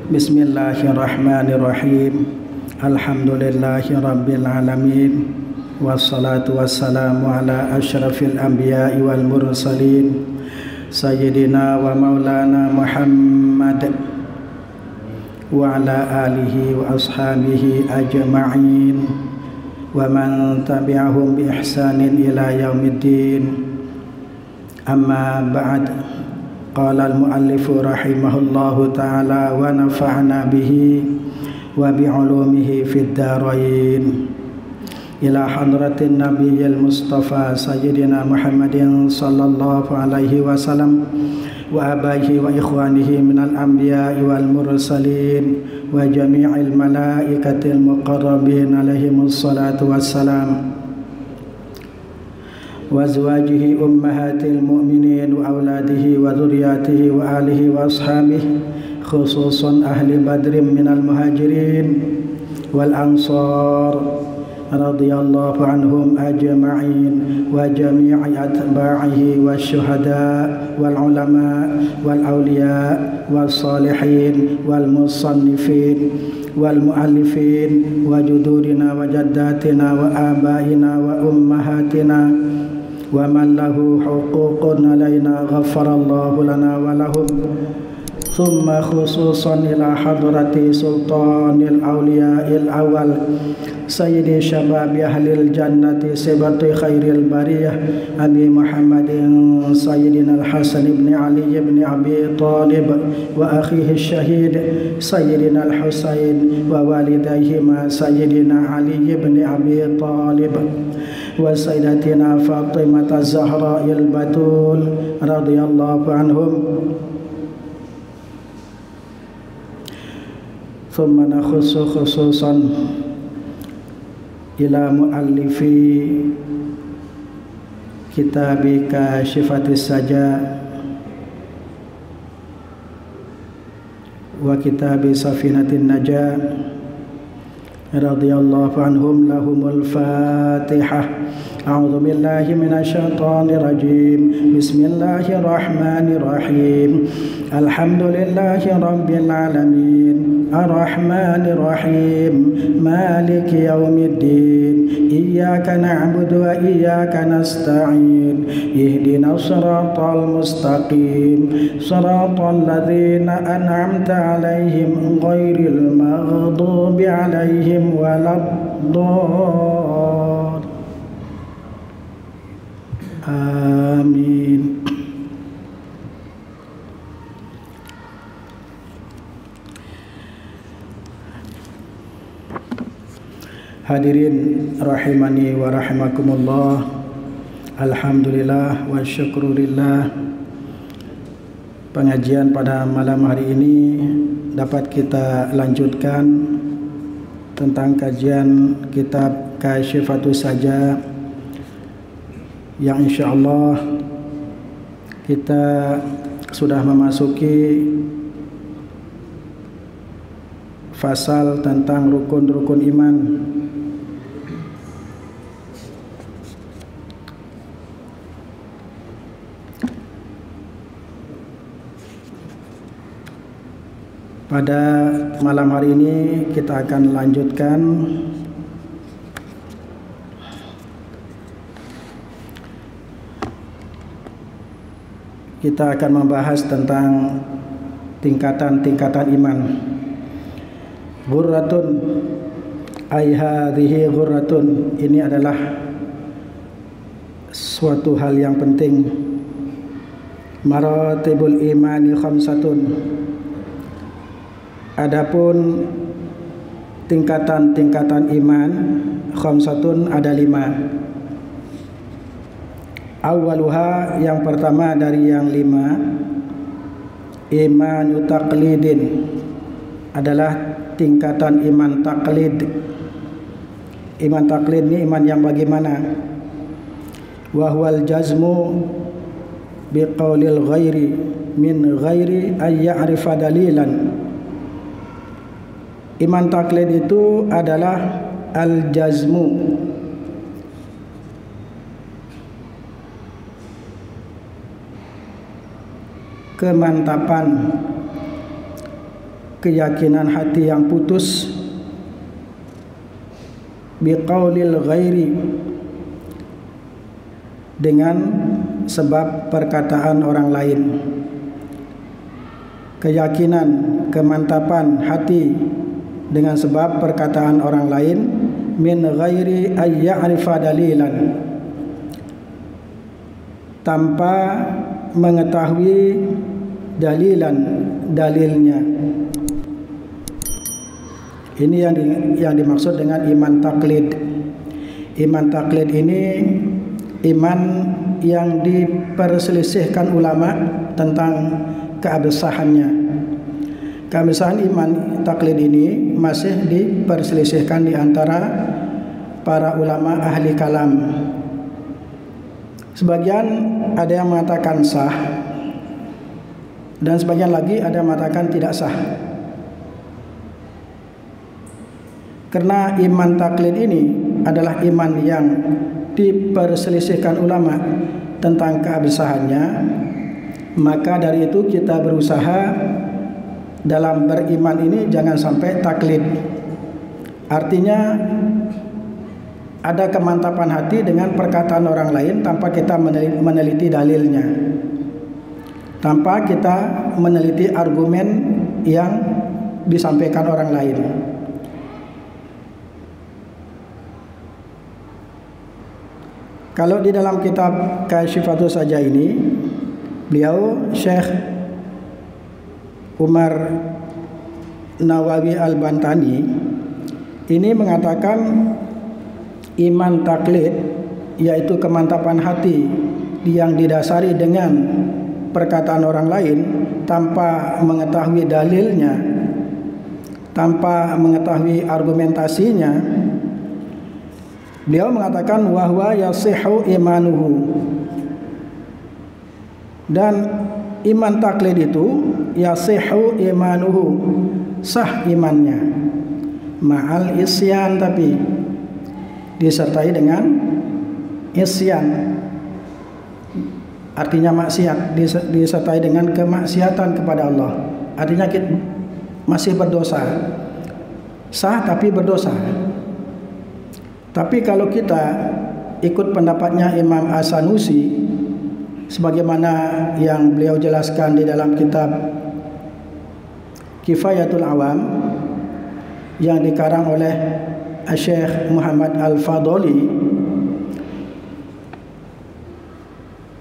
Bismillahirrahmanirrahim. Alhamdulillahi rabbil alamin. Wassalatu wassalamu ala asyrafil anbiya'i wal mursalin Sayyidina wa maulana Muhammad wa ala alihi wa ashabihi ajma'in wa man tabi'ahum bi ihsanin ila yaumiddin. Amma ba'd. Qala al-muallifu rahimahullahu ta'ala wa nafa'na bihi wa bi'ulumihi fid darain. Ila hadratin nabiyil mustafa sayyidina Muhammadin sallallahu alaihi wasallam wa abaihi wa ikhwanihi minal anbiya'i wal mursalin wa jami'il malaikatil muqarrabin alaihimus salatu wassalam wa azwajihi ummahatil mu'minin wa auladihi wa dhurriyyatihi wa alihi wa ashabihi khususan ahli badrin minal muhajirin wal ansar radhiyallahu anhum ajma'in wa jami'i atba'ihi wasyuhada wal ulama wal awliya wal salihin wal musannifin wal muallifin wa judurina wa jaddatina wa abaina wa ummahatina wa man lahu huququn alaina ghafarallahu lana wa lahum. Thumma khususan ila hadrati sultanil awliya'il awal sayyidi syababi ahlil jannati sibati khairil bariyah Abi Muhammadin sayyidina al-Hasan ibn Ali ibn Abi Talib wa akhihi syahid sayyidina al-Husain wa walidayhima sayyidina Ali ibn Abi Talib wa sayyidatina Fatimah az-Zahra al-Batul radhiyallahu anhum. Thumma nakhussu khususan ila muallifi kitabi Kashifatis Saja wa kitabi Safinatin Najah radhiyallahu anhum lahumul Fatihah. A'udzu billahi minasyaitonir rajim. Bismillahirrahmanirrahim. Alhamdulillahi rabbil alamin. Arrahmanir rahim. Maliki yaumiddin. Iyyaka na'budu wa iyyaka nasta'in. Ihdinas siratal mustaqim. Siratal ladzina an'amta 'alaihim ghairil maghdubi 'alaihim waladdallin. Amin. Hadirin rahimani wa rahimakumullah. Alhamdulillah wa syukurillah. Pengajian pada malam hari ini dapat kita lanjutkan tentang kajian kitab Kashifatus Saja yang insyaallah kita sudah memasuki fasal tentang rukun-rukun iman. Pada malam hari ini kita akan lanjutkan kita akan membahas tentang tingkatan-tingkatan iman. Ghurratun ay hadhihi ghurratun, ini adalah suatu hal yang penting. Maratibul imani khamsatun, adapun tingkatan-tingkatan iman khamsatun ada 5. Awaluha, yang pertama dari yang 5, imanu taqlidin, adalah tingkatan iman taklid. Iman taklid ini iman yang bagaimana? Wa huwal jazmu biqaulil ghairi min ghairi ay ya'rifa dalilan. Iman taklid itu adalah al-jazmu, kemantapan keyakinan hati yang putus, biqaulil ghairi, dengan sebab perkataan orang lain. Keyakinan, kemantapan hati dengan sebab perkataan orang lain, min ghairi ay ya'rifa dalilan, tanpa mengetahui dalilnya. Ini yang dimaksud dengan iman taklid. Iman taklid ini iman yang diperselisihkan ulama tentang keabsahannya. Keabsahan iman taklid ini masih diperselisihkan di antara para ulama ahli kalam. Sebagian ada yang mengatakan sah, dan sebagian lagi ada yang mengatakan tidak sah. Karena iman taklid ini adalah iman yang diperselisihkan ulama tentang keabsahannya, maka dari itu kita berusaha dalam beriman ini jangan sampai taklid. Artinya ada kemantapan hati dengan perkataan orang lain tanpa kita meneliti dalilnya, tanpa kita meneliti argumen yang disampaikan orang lain. Kalau di dalam kitab Kasyifatus saja ini, beliau Syekh Umar Nawawi Al-Bantani ini mengatakan iman taklid, yaitu kemantapan hati yang didasari dengan perkataan orang lain tanpa mengetahui dalilnya, tanpa mengetahui argumentasinya. Beliau mengatakan wahwa yasihhu imanuhu, dan iman taklid itu yasihhu imanuhu, sah imannya, ma'al isyan, tapi disertai dengan isyan, artinya maksiat, disertai dengan kemaksiatan kepada Allah, artinya kita masih berdosa, sah tapi berdosa. Tapi kalau kita ikut pendapatnya Imam As-Sanusi, sebagaimana yang beliau jelaskan di dalam kitab Kifayatul Awam yang dikarang oleh Syekh Muhammad Al-Fadholi,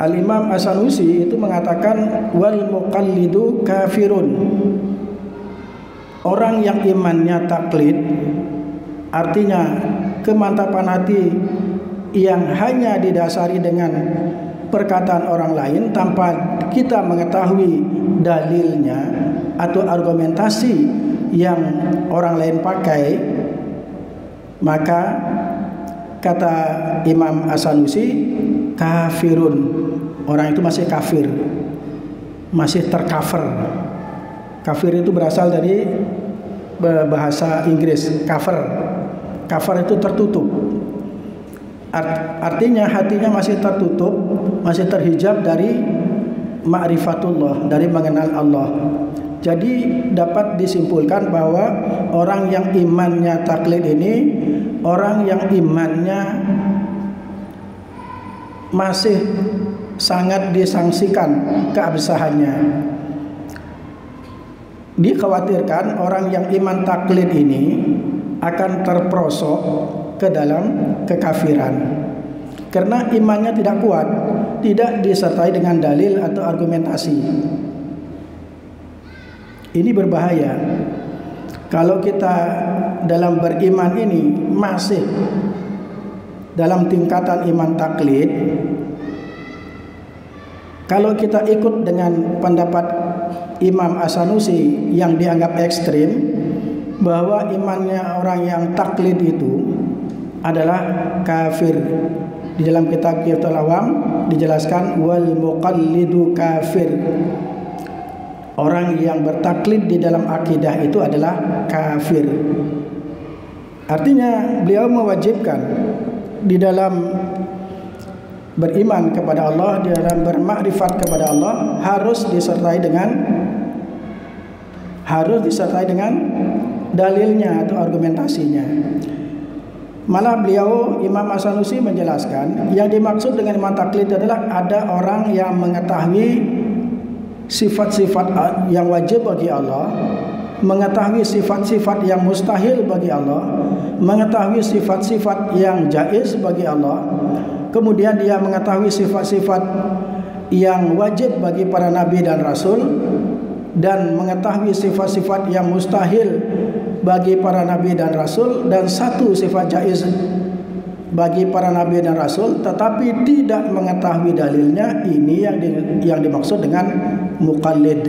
Al-Imam As-Sanusi itu mengatakan wal muqallidu kafirun. Orang yang imannya taklid, artinya kemantapan hati yang hanya didasari dengan perkataan orang lain tanpa kita mengetahui dalilnya atau argumentasi yang orang lain pakai, maka kata Imam As-Sanusi kafirun, orang itu masih kafir, masih terkafir. Kafir itu berasal dari bahasa Inggris, kafir. Kafir itu tertutup. Artinya hatinya masih tertutup, masih terhijab dari ma'rifatullah, dari mengenal Allah. Jadi dapat disimpulkan bahwa orang yang imannya taklid ini orang yang imannya masih sangat disangsikan keabsahannya. Dikhawatirkan orang yang iman taklid ini akan terperosok ke dalam kekafiran karena imannya tidak kuat, tidak disertai dengan dalil atau argumentasi. Ini berbahaya. Kalau kita dalam beriman ini masih dalam tingkatan iman taklid, kalau kita ikut dengan pendapat Imam As-Sanusi yang dianggap ekstrim, bahwa imannya orang yang taklid itu adalah kafir. Di dalam kitab Kifayatul Awam dijelaskan wal muqallidu kafir. Orang yang bertaklid di dalam akidah itu adalah kafir. Artinya beliau mewajibkan di dalam beriman kepada Allah, di dalam bermakrifat kepada Allah harus disertai dengan harus disertai dengan dalilnya atau argumentasinya. Malah beliau Imam As-Sanusi menjelaskan yang dimaksud dengan iman taklid adalah ada orang yang mengetahui sifat-sifat yang wajib bagi Allah, mengetahui sifat-sifat yang mustahil bagi Allah, mengetahui sifat-sifat yang jaiz bagi Allah, kemudian dia mengetahui sifat-sifat yang wajib bagi para nabi dan rasul, dan mengetahui sifat-sifat yang mustahil bagi para nabi dan rasul, dan satu sifat jaiz bagi para nabi dan rasul tetapi tidak mengetahui dalilnya. Ini yang dimaksud dengan muqallid,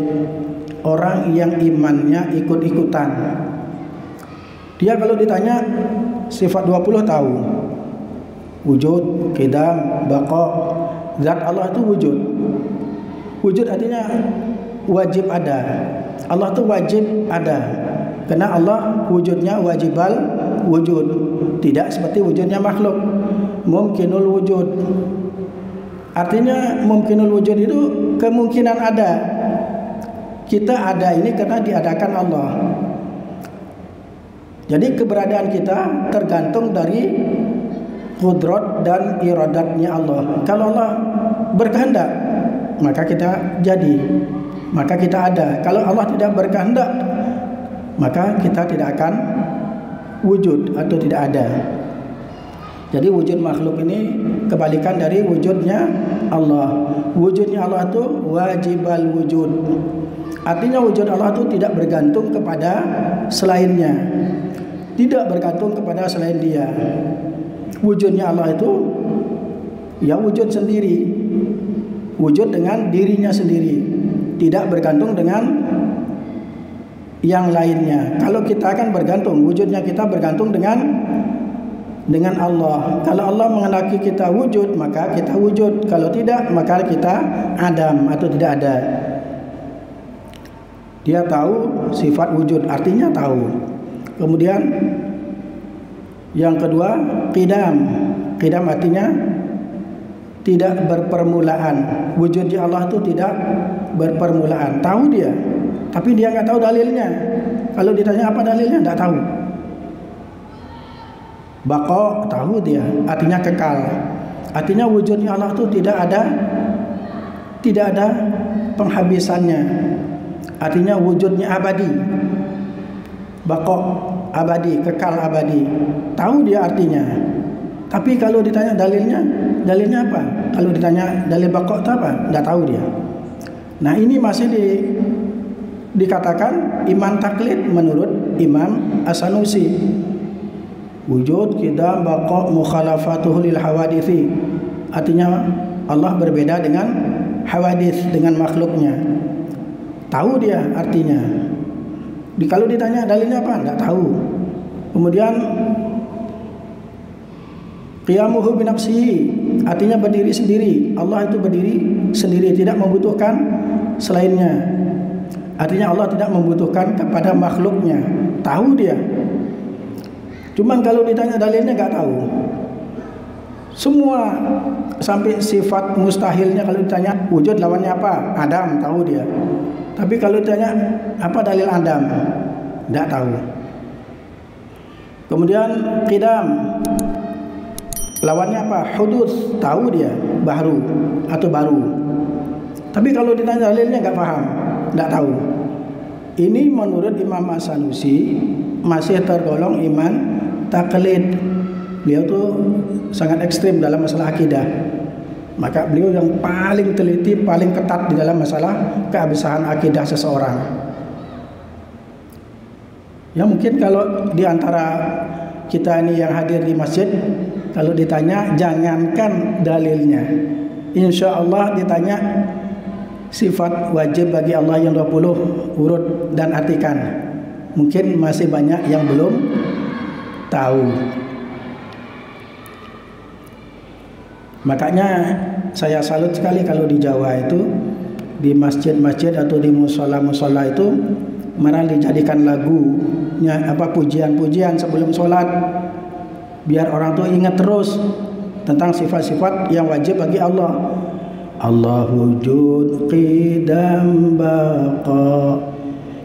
orang yang imannya ikut-ikutan. Dia kalau ditanya sifat 20 tahu, wujud, qidam, baqa. Zat Allah itu wujud. Wujud artinya wajib ada. Allah itu wajib ada, karena Allah wujudnya wajibal wujud, tidak seperti wujudnya makhluk. Mungkinul wujud, artinya mungkinul wujud itu kemungkinan ada. Kita ada ini karena diadakan Allah. Jadi keberadaan kita tergantung dari qudrat dan iradatnya Allah. Kalau Allah berkehendak, maka kita jadi, maka kita ada. Kalau Allah tidak berkehendak, maka kita tidak akan wujud atau tidak ada. Jadi wujud makhluk ini kebalikan dari wujudnya Allah. Wujudnya Allah itu wajibal wujud, artinya wujud Allah itu tidak bergantung kepada selainnya, tidak bergantung kepada selain Dia. Wujudnya Allah itu ya wujud sendiri, wujud dengan dirinya sendiri, tidak bergantung dengan yang lainnya. Kalau kita akan bergantung, wujudnya kita bergantung dengan Allah. Kalau Allah menghendaki kita wujud, maka kita wujud. Kalau tidak, maka kita adam atau tidak ada. Dia tahu sifat wujud, artinya tahu. Kemudian yang kedua, qidam. Qidam artinya tidak berpermulaan. Wujudnya Allah itu tidak berpermulaan. Tahu dia, tapi dia nggak tahu dalilnya. Kalau ditanya apa dalilnya, nggak tahu. Baqa tahu dia, artinya kekal. Artinya wujudnya Allah itu tidak ada penghabisannya. Artinya wujudnya abadi. Baqa abadi, kekal abadi. Tahu dia artinya. Tapi kalau ditanya dalilnya apa? Kalau ditanya dalil baqa itu apa? Nggak tahu dia. Nah, ini masih dikatakan iman taklid menurut Imam As-Sanusi. Wujud, qidam, baqa, mukhalafatuhu lil hawadithi. Artinya Allah berbeda dengan hawadith, dengan makhluknya. Tahu dia artinya. Kalau ditanya dalilnya apa? Enggak tahu. Kemudian qiyamuhu binafsihi, artinya berdiri sendiri. Allah itu berdiri sendiri, tidak membutuhkan selainnya. Artinya Allah tidak membutuhkan kepada makhluknya. Tahu dia. Cuman kalau ditanya dalilnya enggak tahu. Semua sampai sifat mustahilnya kalau ditanya wujud lawannya apa? Adam, tahu dia. Tapi kalau ditanya apa dalil Adam, tidak tahu. Kemudian qidam, lawannya apa? Hudus, tahu dia, baru atau baru. Tapi kalau ditanya dalilnya nggak paham, tidak tahu. Ini menurut Imam As-Sanusi masih tergolong iman taklid. Beliau tuh sangat ekstrim dalam masalah akidah. Maka beliau yang paling teliti, paling ketat di dalam masalah keabsahan akidah seseorang. Ya mungkin kalau di antara kita ini yang hadir di masjid, kalau ditanya jangankan dalilnya, insya Allah ditanya sifat wajib bagi Allah yang 20 urut dan artikan, mungkin masih banyak yang belum tahu. Makanya saya salut sekali kalau di Jawa itu, di masjid-masjid atau di musola-musola itu malah dijadikan lagunya pujian-pujian sebelum sholat, biar orang tuh ingat terus tentang sifat-sifat yang wajib bagi Allah. Allah wujud, qidam, baqa,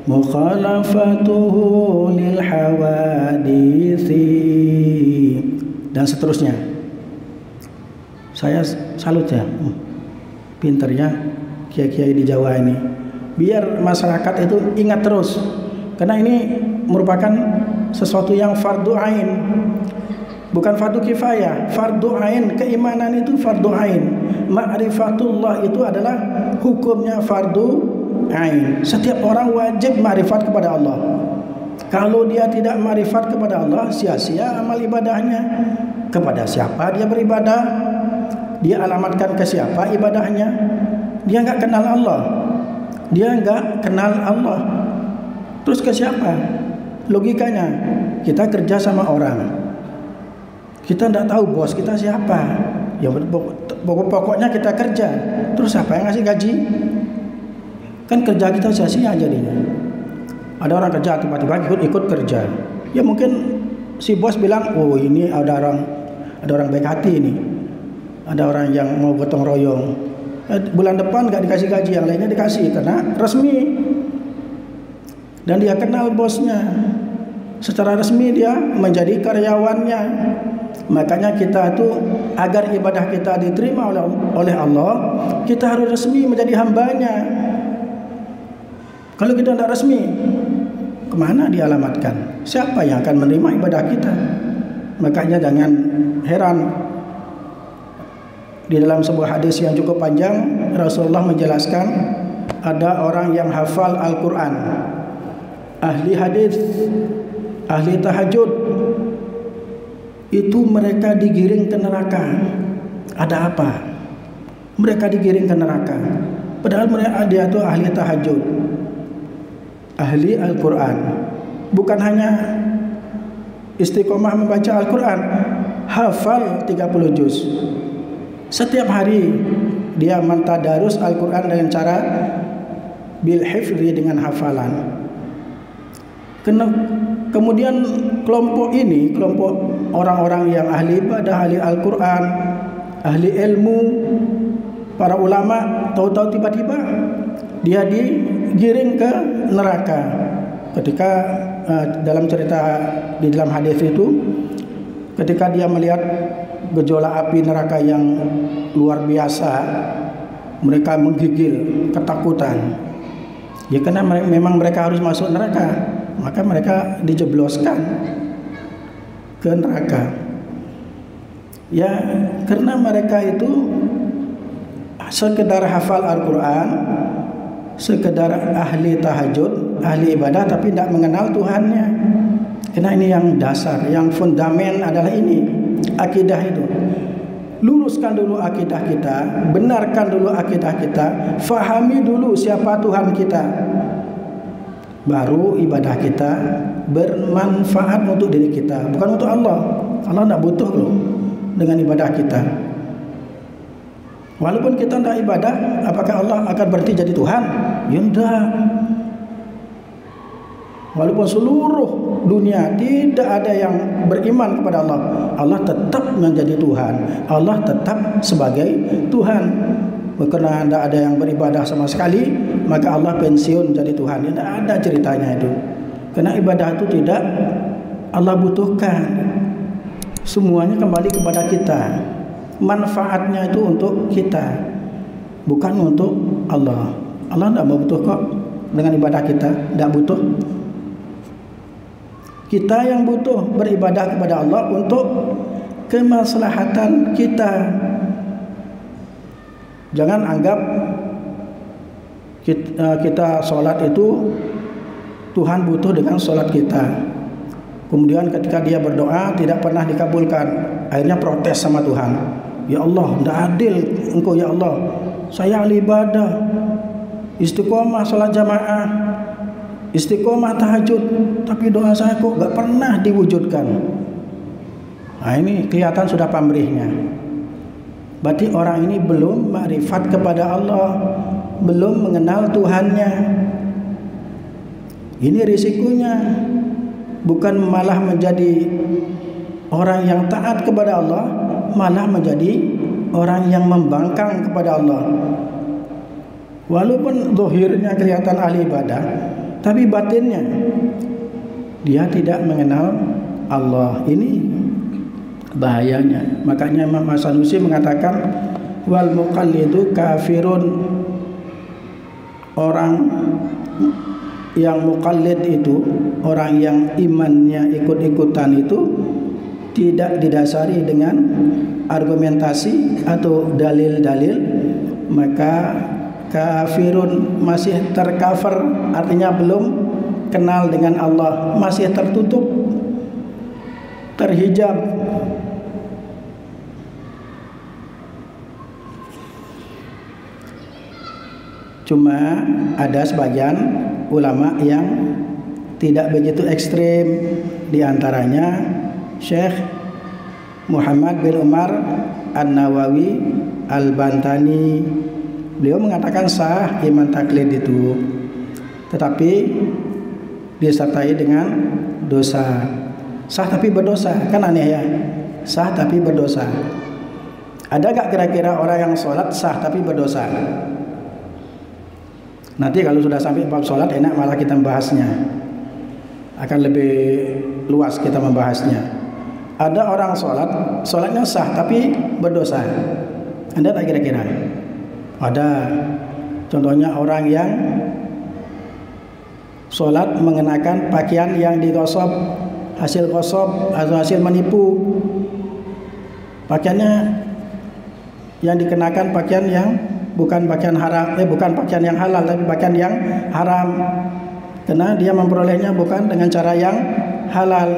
mukhalafatuhu lil hawadisi, dan seterusnya. Saya salut ya, pinternya kiai-kiai di Jawa ini. Biar masyarakat itu ingat terus, karena ini merupakan sesuatu yang fardu ain, bukan fardu kifayah. Fardu ain, keimanan itu fardu ain. Ma'rifatullah itu adalah hukumnya fardu ain. Setiap orang wajib ma'rifat kepada Allah. Kalau dia tidak ma'rifat kepada Allah, sia-sia amal ibadahnya. Kepada siapa dia beribadah? Dia alamatkan ke siapa ibadahnya? Dia enggak kenal Allah. Dia enggak kenal Allah. Terus ke siapa? Logikanya, kita kerja sama orang, kita tidak tahu bos kita siapa. Ya pokoknya kita kerja. Terus siapa yang ngasih gaji? Kan kerja kita sia-sia jadinya. Ada orang kerja tiba-tiba ikut kerja. Ya mungkin si bos bilang, oh ini ada orang baik hati ini, ada orang yang mau gotong royong. Bulan depan nggak dikasih gaji, yang lainnya dikasih karena resmi. Dan dia kenal bosnya, secara resmi dia menjadi karyawannya. Makanya kita itu agar ibadah kita diterima oleh Allah, kita harus resmi menjadi hambanya. Kalau kita tidak resmi, kemana dialamatkan? Siapa yang akan menerima ibadah kita? Makanya jangan heran, di dalam sebuah hadis yang cukup panjang, Rasulullah menjelaskan ada orang yang hafal Al-Quran, ahli hadis, ahli tahajud, itu mereka digiring ke neraka. Ada apa? Mereka digiring ke neraka, padahal mereka dia itu ahli tahajud, ahli Al-Quran. Bukan hanya istiqomah membaca Al-Quran, hafal 30 juz. Setiap hari dia mentadarus Al-Quran dengan cara bil hifzi, dengan hafalan. Kemudian kelompok ini, kelompok orang-orang yang ahli ibadah, ahli Al-Quran, ahli ilmu, para ulama, tahu-tahu tiba-tiba dia digiring ke neraka. Ketika dalam cerita di dalam hadis itu, ketika dia melihat gejolak api neraka yang luar biasa, mereka menggigil ketakutan. Ya karena memang mereka harus masuk neraka, maka mereka dijebloskan ke neraka. Ya karena mereka itu sekedar hafal Al-Quran, sekedar ahli tahajud, ahli ibadah, tapi tidak mengenal Tuhannya. Karena ini yang dasar, yang fundamen adalah ini, akidah itu. Luruskan dulu akidah kita, benarkan dulu akidah kita, fahami dulu siapa Tuhan kita, baru ibadah kita bermanfaat untuk diri kita, bukan untuk Allah. Allah tidak butuh loh dengan ibadah kita. Walaupun kita tidak ibadah, apakah Allah akan berhenti jadi Tuhan? Ya tidak. Walaupun seluruh dunia tidak ada yang beriman kepada Allah, Allah tetap menjadi Tuhan. Allah tetap sebagai Tuhan. Karena tidak ada yang beribadah sama sekali, maka Allah pensiun jadi Tuhan. Tidak ada ceritanya itu. Karena ibadah itu tidak Allah butuhkan. Semuanya kembali kepada kita. Manfaatnya itu untuk kita, bukan untuk Allah. Allah tidak butuh kok dengan ibadah kita, tidak butuh. Kita yang butuh beribadah kepada Allah untuk kemaslahatan kita. Jangan anggap kita sholat itu Tuhan butuh dengan sholat kita. Kemudian ketika dia berdoa tidak pernah dikabulkan, akhirnya protes sama Tuhan. Ya Allah, tidak adil Engkau ya Allah. Saya ahli ibadah, istiqomah sholat jamaah, istiqomah tahajud, tapi doa saya kok gak pernah diwujudkan. Nah ini kelihatan sudah pamrihnya. Berarti orang ini belum makrifat kepada Allah, belum mengenal Tuhannya. Ini risikonya. Bukan malah menjadi orang yang taat kepada Allah, malah menjadi orang yang membangkang kepada Allah. Walaupun zahirnya kelihatan ahli ibadah, tapi batinnya dia tidak mengenal Allah. Ini bahayanya. Makanya Imam As-Sanusi mengatakan wal muqallidu kafirun. Orang yang muqallid itu, orang yang imannya ikut-ikutan itu tidak didasari dengan argumentasi atau dalil-dalil, maka kafirun, masih tercover, artinya belum kenal dengan Allah, masih tertutup, terhijab. Cuma ada sebagian ulama yang tidak begitu ekstrim, di antaranya Syekh Muhammad bin Umar An-Nawawi Al-Bantani. Beliau mengatakan sah iman taklid itu, tetapi disertai dengan dosa. Sah tapi berdosa, kan aneh ya? Sah tapi berdosa. Ada gak kira-kira orang yang sholat sah tapi berdosa? Nanti kalau sudah sampai bab sholat enak malah kita membahasnya, akan lebih luas kita membahasnya. Ada orang sholatnya sah tapi berdosa. Anda tak kira-kira? Ada. Contohnya orang yang sholat mengenakan pakaian yang digosok, hasil gosok atau hasil menipu. Pakaiannya yang dikenakan pakaian yang bukan pakaian haram, bukan pakaian yang halal, tapi pakaian yang haram. Karena dia memperolehnya bukan dengan cara yang halal.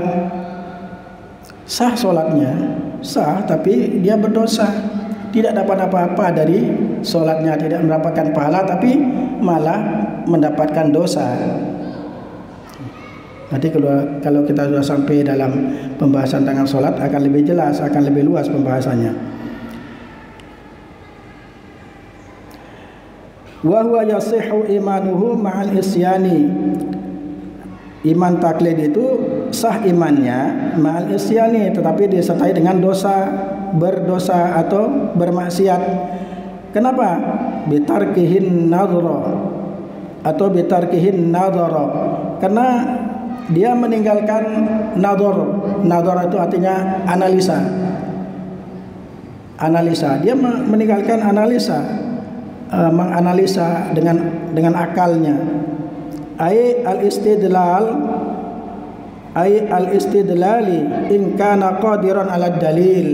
Sah sholatnya, sah, tapi dia berdosa. Tidak dapat apa-apa dari sholatnya, tidak mendapatkan pahala, tapi malah mendapatkan dosa. Nanti kalau kita sudah sampai dalam pembahasan tentang sholat akan lebih jelas, akan lebih luas pembahasannya. Wa huwa yasihhu imanuhu ma'al isyani. Iman taklid itu sah imannya ma'al isyani, tetapi disertai dengan dosa, berdosa atau bermaksiat. Kenapa? Bitarkihin nadhara atau bitarkihin nadhara. Karena dia meninggalkan nadhar. Nadhar itu artinya analisa. Analisa. Dia meninggalkan analisa, menganalisa dengan akalnya. Ai al-istidlali in kana qadiran ala dalil,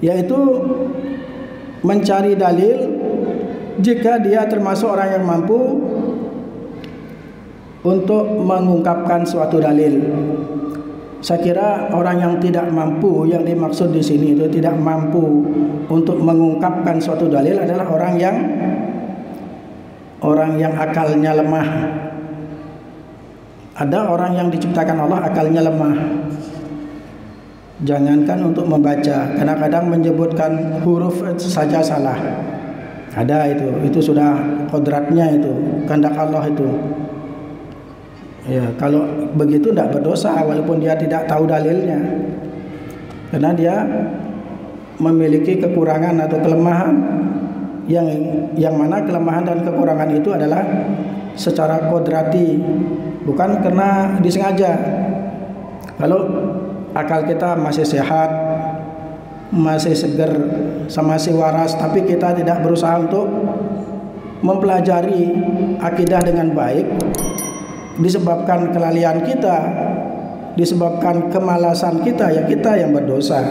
yaitu mencari dalil jika dia termasuk orang yang mampu untuk mengungkapkan suatu dalil. Saya kira orang yang tidak mampu, yang dimaksud di sini itu tidak mampu untuk mengungkapkan suatu dalil adalah orang yang akalnya lemah. Ada orang yang diciptakan Allah akalnya lemah. Jangankan untuk membaca, kadang-kadang menyebutkan huruf saja salah. Ada itu sudah kodratnya, itu kehendak Allah itu. Ya, kalau begitu tidak berdosa walaupun dia tidak tahu dalilnya, karena dia memiliki kekurangan atau kelemahan yang mana kelemahan dan kekurangan itu adalah secara kodrati, bukan karena disengaja. Kalau akal kita masih sehat, masih segar, masih waras, tapi kita tidak berusaha untuk mempelajari akidah dengan baik, disebabkan kelalaian kita, disebabkan kemalasan kita, ya kita yang berdosa.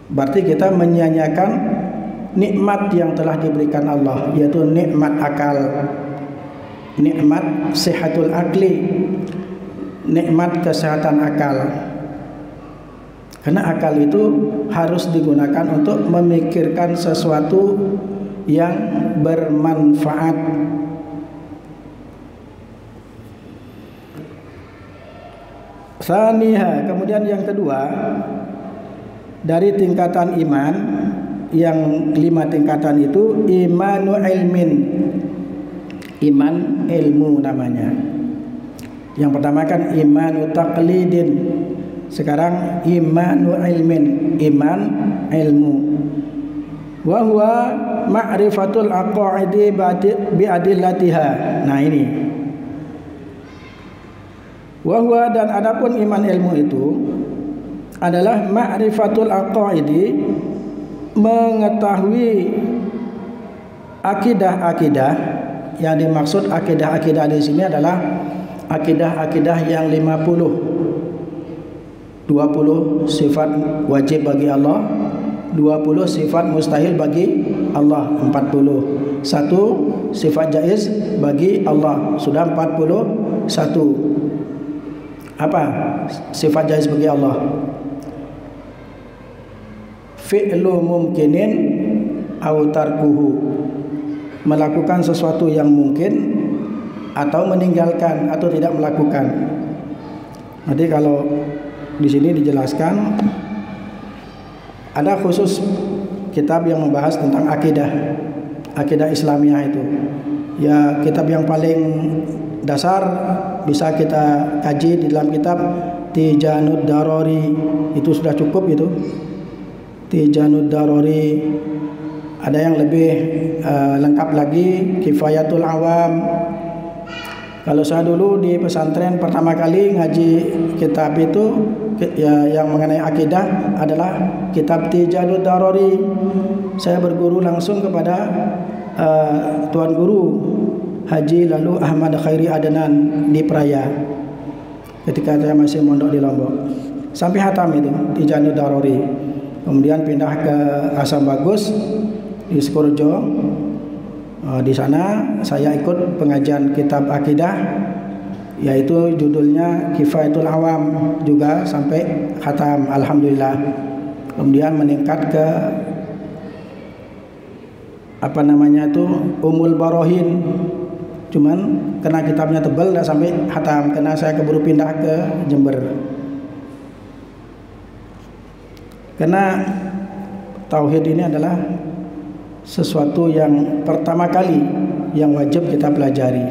Berarti kita menyia-nyiakan nikmat yang telah diberikan Allah, yaitu nikmat akal, nikmat sehatul akli, nikmat kesehatan akal. Karena akal itu harus digunakan untuk memikirkan sesuatu yang bermanfaat. Saniha, kemudian yang kedua dari tingkatan iman, yang 5 tingkatan itu imanu ilmin, iman ilmu namanya. Yang pertama kan imanu taqlidin, sekarang imanu ilmin, iman ilmu. Wa huwa ma'rifatul aqaidi bi adillatiha. Nah ini. Wa huwa, dan adapun iman ilmu itu adalah ma'rifatul aqaidi, mengetahui akidah-akidah. Yang dimaksud akidah-akidah di sini adalah akidah-akidah yang 50. 20 sifat wajib bagi Allah, 20 sifat mustahil bagi Allah, 41 sifat jaiz bagi Allah, sudah 41. Apa sifat jaiz bagi Allah? Fi'lu mumkinin au tarkuhu, melakukan sesuatu yang mungkin atau meninggalkan atau tidak melakukan. Nanti kalau di sini dijelaskan, ada khusus kitab yang membahas tentang akidah Islamiyah itu. Ya, kitab yang paling dasar bisa kita kaji di dalam kitab Tijanud Darori, itu sudah cukup itu. Tijanud Darori. Ada yang lebih lengkap lagi, Kifayatul Awam. Kalau saya dulu di pesantren pertama kali ngaji kitab itu ya, yang mengenai akidah adalah kitab Tijanud Darori. Saya berguru langsung kepada Tuan Guru Haji lalu Ahmad Khairi Adnan di Praya ketika saya masih mondok di Lombok. Sampai hatam itu Tijanud Darori. Kemudian pindah ke Asam Bagus di Skurjo. Di sana saya ikut pengajian kitab akidah, yaitu judulnya Kifayatul Awam, juga sampai khatam, alhamdulillah. Kemudian meningkat ke Umul Barohin, cuman karena kitabnya tebal tidak sampai khatam, karena saya keburu pindah ke Jember. Karena tauhid ini adalah sesuatu yang pertama kali yang wajib kita pelajari,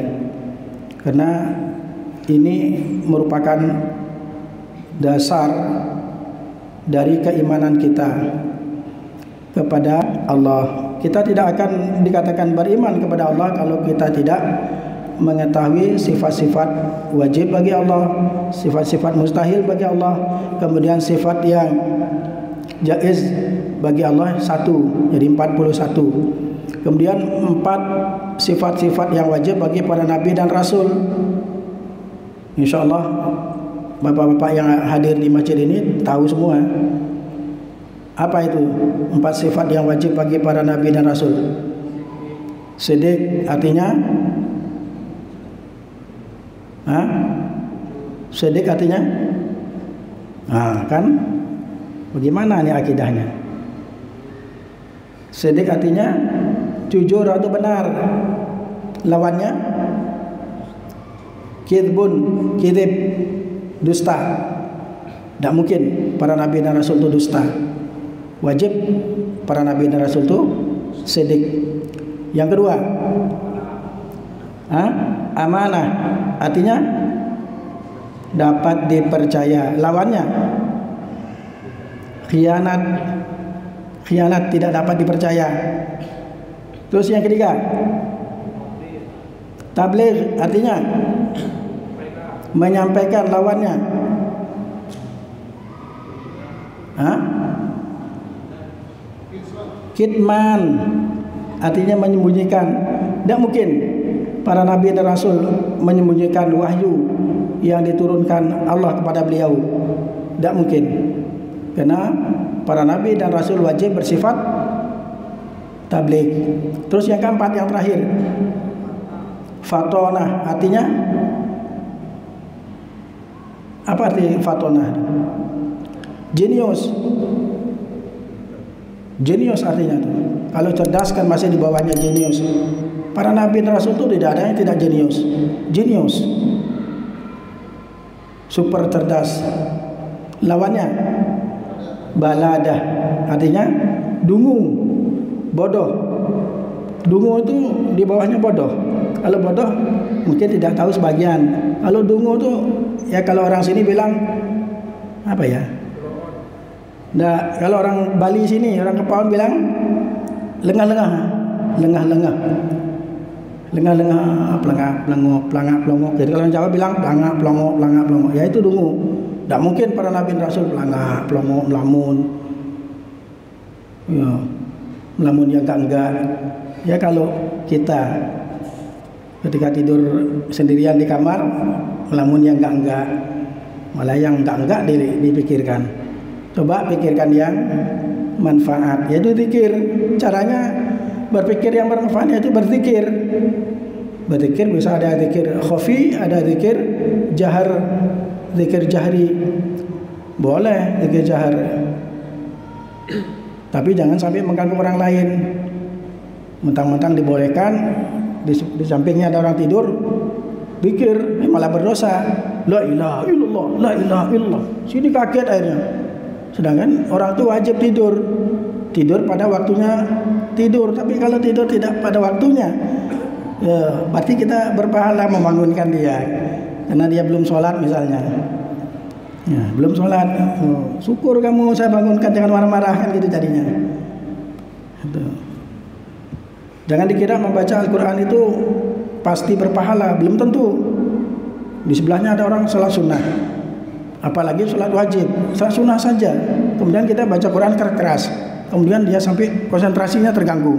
karena ini merupakan dasar dari keimanan kita kepada Allah. Kita tidak akan dikatakan beriman kepada Allah kalau kita tidak mengetahui sifat-sifat wajib bagi Allah, sifat-sifat mustahil bagi Allah, kemudian sifat yang jaiz bagi Allah 1, jadi 41. Kemudian 4 sifat-sifat yang wajib bagi para nabi dan rasul. InsyaAllah bapak-bapak yang hadir di masjid ini tahu semua. Apa itu 4 sifat yang wajib bagi para nabi dan rasul? Siddiq artinya Siddiq artinya kan bagaimana nih akidahnya? Siddiq artinya jujur atau benar. Lawannya kidbun, kidib, dusta. Tidak mungkin para nabi dan rasul itu dusta. Wajib para nabi dan rasul itu siddiq. Yang kedua, amanah, artinya dapat dipercaya. Lawannya khianat, khianat, tidak dapat dipercaya. Terus yang ketiga, tabligh, artinya menyampaikan. Lawannya kitman, artinya menyembunyikan. Tidak mungkin para nabi dan rasul menyembunyikan wahyu yang diturunkan Allah kepada beliau. Tidak mungkin, karena para nabi dan rasul wajib bersifat tabligh. Terus yang keempat, yang terakhir, fatonah, artinya apa arti fatonah? Jenius. Jenius artinya tuh. Kalau cerdas kan masih di bawahnya jenius. Para nabi dan rasul itu tidak ada yang tidak jenius. Jenius, super cerdas. Lawannya baladah, artinya dungu, bodoh. Dungu itu di bawahnya bodoh. Kalau bodoh mungkin tidak tahu sebagian. Kalau dungu itu ya, kalau orang sini bilang apa ya? Nah, kalau orang Bali sini, orang Kepulauan bilang lengah-lengah, lengah-lengah, pelangak-pelongok. Jadi kalau orang Jawa bilang pelangak-pelongok, ya itu dungu. Tidak mungkin para nabi dan rasul pelangak-pelongok, melamun. Ya, melamun yang enggak. Ya kalau kita ketika tidur sendirian di kamar, melamun yang enggak. Malah yang enggak dipikirkan. Coba pikirkan yang manfaat, yaitu zikir. Caranya berpikir yang bermanfaat yaitu berzikir. Berzikir bisa ada zikir khafi, ada zikir jahar, zikir jahri. Boleh zikir jahar. Tapi jangan sampai mengganggu orang lain. Mentang-mentang dibolehkan, di sampingnya ada orang tidur, zikir, malah berdosa. La ilaha illallah, la ilaha illallah. Sini kaget akhirnya. Sedangkan orang itu wajib tidur pada waktunya tidur. Tapi kalau tidur tidak pada waktunya, ya, berarti kita berpahala membangunkan dia, karena dia belum sholat misalnya. Ya, belum sholat. Oh, syukur kamu saya bangunkan, jangan marah-marah, kan gitu jadinya. Itu. Jangan dikira membaca Al-Quran itu pasti berpahala, belum tentu. Di sebelahnya ada orang sholat sunnah, apalagi sholat wajib, sholat sunnah saja. Kemudian kita baca Quran keras, kemudian dia sampai konsentrasinya terganggu.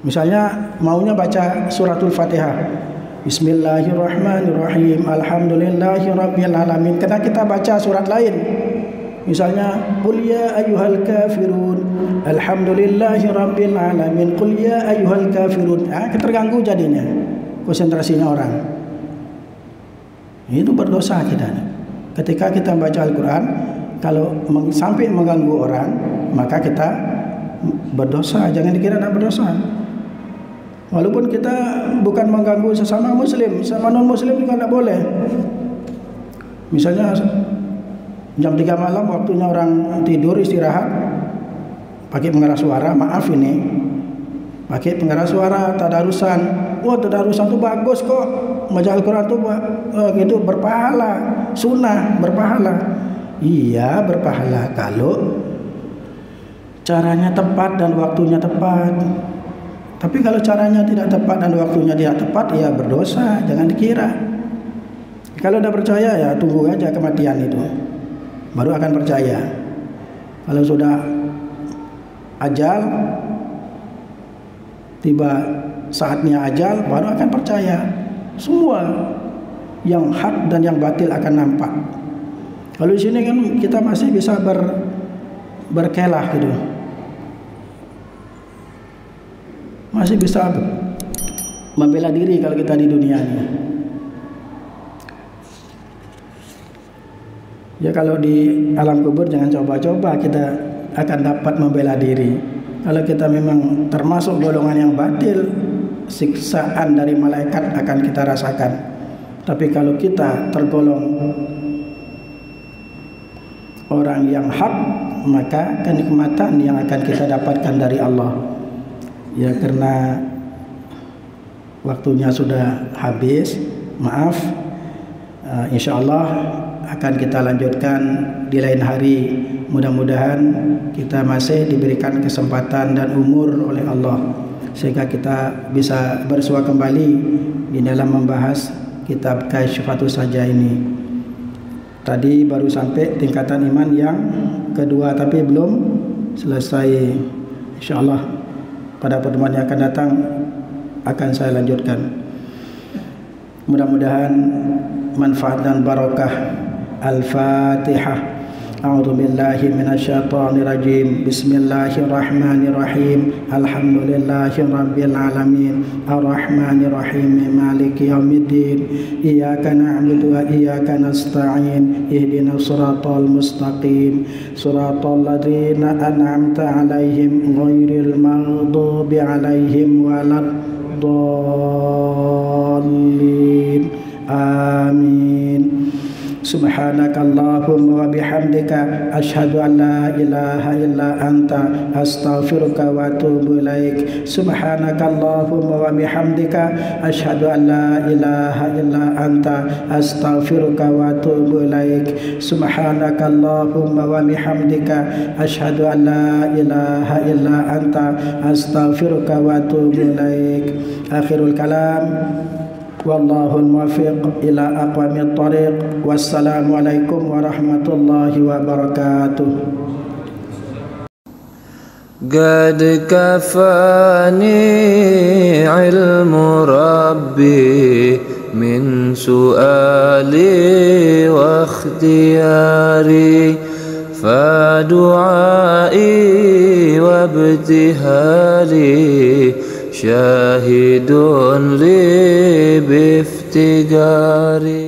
Misalnya maunya baca suratul Fatihah, Bismillahirrahmanirrahim, Alhamdulillahirabbil alamin. Karena kita baca surat lain, misalnya Qul ya ayyuhal kafirun, Alhamdulillahirabbil alamin, Qul ya ayyuhal kafirun. Terganggu jadinya konsentrasinya orang. Itu berdosa kita. Ketika kita baca Al-Quran, kalau sampai mengganggu orang, maka kita berdosa. Jangan dikira tidak berdosa. Walaupun kita bukan mengganggu sesama muslim, sama non muslim juga tidak boleh. Misalnya jam 3 malam waktunya orang tidur istirahat, pakai pengeras suara, maaf ini, pakai pengeras suara, tadarusan. Wah, tadarusan itu bagus kok. Baca Al-Quran itu gitu berpahala, sunnah berpahala. Iya berpahala kalau caranya tepat dan waktunya tepat. Tapi kalau caranya tidak tepat dan waktunya tidak tepat, ya berdosa. Jangan dikira. Kalau tidak percaya, ya tunggu aja kematian itu, baru akan percaya. Kalau sudah ajal, tiba saatnya ajal, baru akan percaya. Semua yang hak dan yang batil akan nampak. Kalau di sini kan kita masih bisa berkelah gitu, masih bisa membela diri kalau kita di dunia ini. Ya kalau di alam kubur jangan coba-coba kita akan dapat membela diri. Kalau kita memang termasuk golongan yang batil, siksaan dari malaikat akan kita rasakan. Tapi kalau kita tergolong orang yang hak, maka kenikmatan yang akan kita dapatkan dari Allah. Ya karena waktunya sudah habis, maaf. InsyaAllah akan kita lanjutkan di lain hari. Mudah-mudahan kita masih diberikan kesempatan dan umur oleh Allah, sehingga kita bisa bersua kembali di dalam membahas kitab Kasyfatus Saja ini. Tadi baru sampai tingkatan iman yang kedua, tapi belum selesai. InsyaAllah pada pertemuan yang akan datang akan saya lanjutkan. Mudah-mudahan manfaat dan barakah. Al-Fatihah. A'udzu billahi minasyaitonir rajim. Bismillahirrahmanirrahim. Alhamdulillahirabbil alamin. Arrahmanir rahim. Maliki yaumiddin. Iyyaka na'budu wa iyyaka nasta'in. Ihdinas siratal mustaqim. Siratal ladzina an'amta 'alaihim ghairil maghdubi 'alaihim waladdallin. Amin. Subhanakallahumma wa bihamdika asyhadu an la ilaha illa anta astaghfiruka wa atubu ilaik. Subhanakallahumma wa bihamdika asyhadu an la ilaha illa anta astaghfiruka wa atubu ilaik. Subhanakallahumma wa bihamdika asyhadu an la ilaha illa anta astaghfiruka wa atubu ilaik. Akhirul kalam, wallahul muwaffiq ila aqwamit thariq. Wassalamualaikum warahmatullahi wabarakatuh. قد كفاني علم ربي من سؤالي واختياري فدعائي وابتهالي شاهد لي بافتقاري.